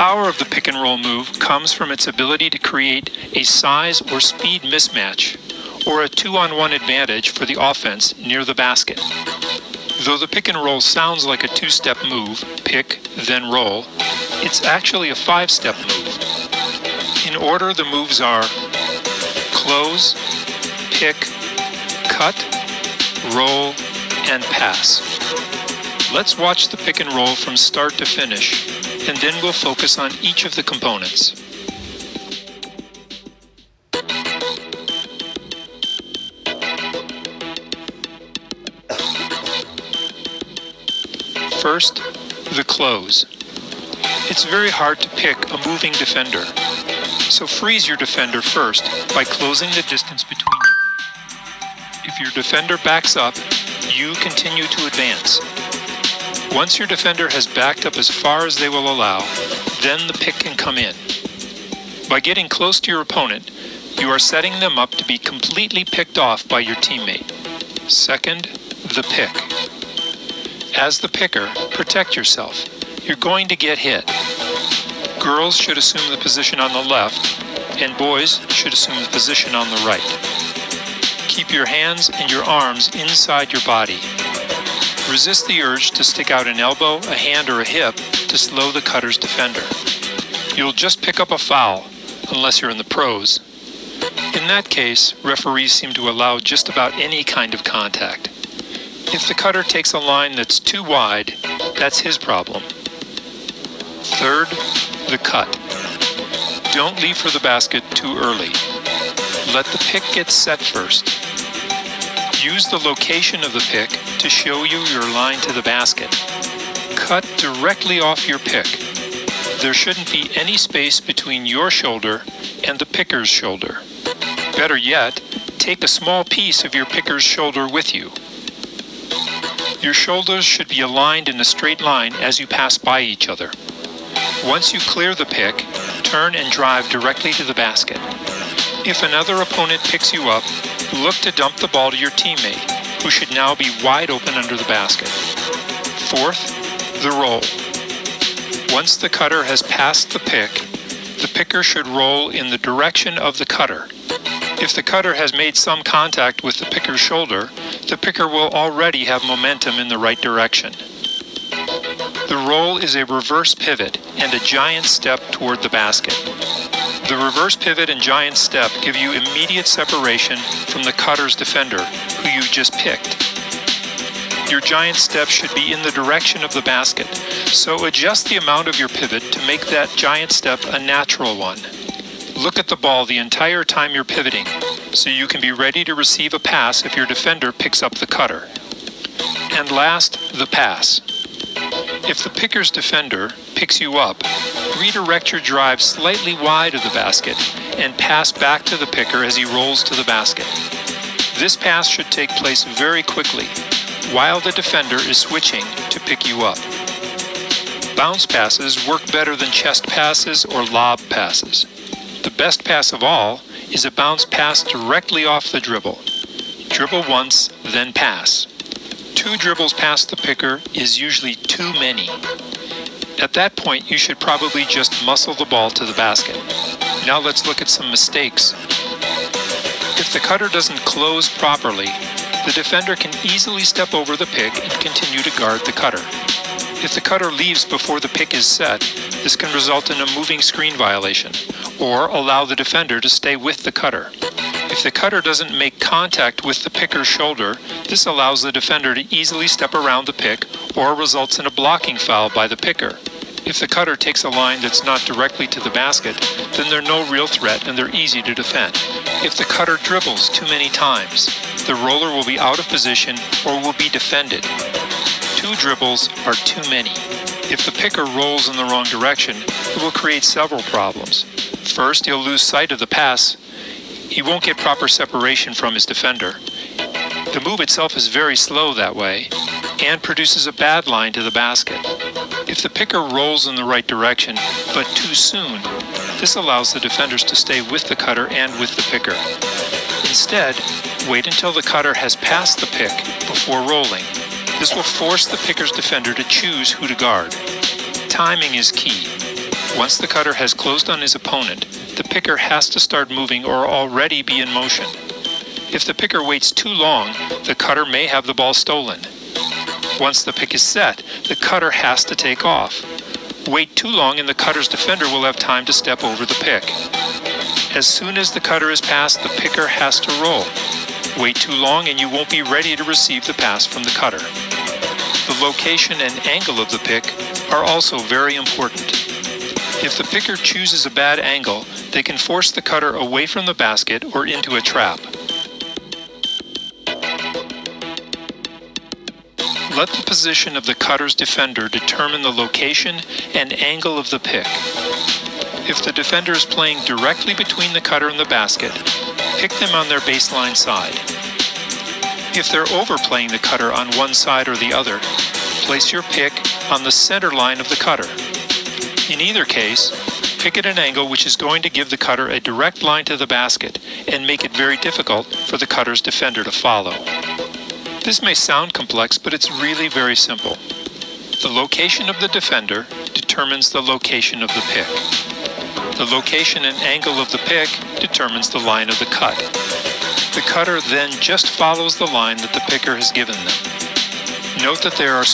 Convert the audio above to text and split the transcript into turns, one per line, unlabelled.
power of the pick and roll move comes from its ability to create a size or speed mismatch, or a 2-on-1 advantage for the offense near the basket. Though the pick and roll sounds like a 2-step move, pick, then roll, it's actually a 5-step move. In order, the moves are close, pick, cut, roll, and pass. Let's watch the pick and roll from start to finish, and then we'll focus on each of the components. First, the close. It's very hard to pick a moving defender, so freeze your defender first by closing the distance between you. If your defender backs up, you continue to advance. Once your defender has backed up as far as they will allow, then the pick can come in. By getting close to your opponent, you are setting them up to be completely picked off by your teammate. Second, the pick. As the picker, protect yourself. You're going to get hit. Girls should assume the position on the left, and boys should assume the position on the right. Keep your hands and your arms inside your body. Resist the urge to stick out an elbow, a hand, or a hip to slow the cutter's defender. You'll just pick up a foul, unless you're in the pros. In that case, referees seem to allow just about any kind of contact. If the cutter takes a line that's too wide, that's his problem. Third, the cut. Don't leave for the basket too early. Let the pick get set first. Use the location of the pick to show you your line to the basket. Cut directly off your pick. There shouldn't be any space between your shoulder and the picker's shoulder. Better yet, take a small piece of your picker's shoulder with you. Your shoulders should be aligned in a straight line as you pass by each other. Once you clear the pick, turn and drive directly to the basket. If another opponent picks you up, look to dump the ball to your teammate, who should now be wide open under the basket. Fourth, the roll. Once the cutter has passed the pick, the picker should roll in the direction of the cutter. If the cutter has made some contact with the picker's shoulder, the picker will already have momentum in the right direction. The roll is a reverse pivot and a giant step toward the basket. The reverse pivot and giant step give you immediate separation from the cutter's defender, who you just picked. Your giant step should be in the direction of the basket, so adjust the amount of your pivot to make that giant step a natural one. Look at the ball the entire time you're pivoting, so you can be ready to receive a pass if your defender picks up the cutter. And last, the pass. If the picker's defender picks you up, redirect your drive slightly wide of the basket and pass back to the picker as he rolls to the basket. This pass should take place very quickly, while the defender is switching to pick you up. Bounce passes work better than chest passes or lob passes. The best pass of all is a bounce pass directly off the dribble. Dribble once, then pass. 2 dribbles past the picker is usually too many. At that point, you should probably just muscle the ball to the basket. Now let's look at some mistakes. If the cutter doesn't close properly, the defender can easily step over the pick and continue to guard the cutter. If the cutter leaves before the pick is set, this can result in a moving screen violation, or allow the defender to stay with the cutter. If the cutter doesn't make contact with the picker's shoulder, this allows the defender to easily step around the pick, or results in a blocking foul by the picker. If the cutter takes a line that's not directly to the basket, then they're no real threat and they're easy to defend. If the cutter dribbles too many times, the roller will be out of position or will be defended. 2 dribbles are too many. If the picker rolls in the wrong direction, it will create several problems. First, he'll lose sight of the pass. He won't get proper separation from his defender. The move itself is very slow that way, and produces a bad line to the basket. If the picker rolls in the right direction, but too soon, this allows the defenders to stay with the cutter and with the picker. Instead, wait until the cutter has passed the pick before rolling. This will force the picker's defender to choose who to guard. Timing is key. Once the cutter has closed on his opponent, the picker has to start moving or already be in motion. If the picker waits too long, the cutter may have the ball stolen. Once the pick is set, the cutter has to take off. Wait too long and the cutter's defender will have time to step over the pick. As soon as the cutter is passed, the picker has to roll. Wait too long and you won't be ready to receive the pass from the cutter. The location and angle of the pick are also very important. If the picker chooses a bad angle, they can force the cutter away from the basket or into a trap. Let the position of the cutter's defender determine the location and angle of the pick. If the defender is playing directly between the cutter and the basket, pick them on their baseline side. If they're overplaying the cutter on one side or the other, place your pick on the center line of the cutter. In either case, pick at an angle which is going to give the cutter a direct line to the basket and make it very difficult for the cutter's defender to follow. This may sound complex, but it's really very simple. The location of the defender determines the location of the pick. The location and angle of the pick determines the line of the cut. The cutter then just follows the line that the picker has given them. Note that there are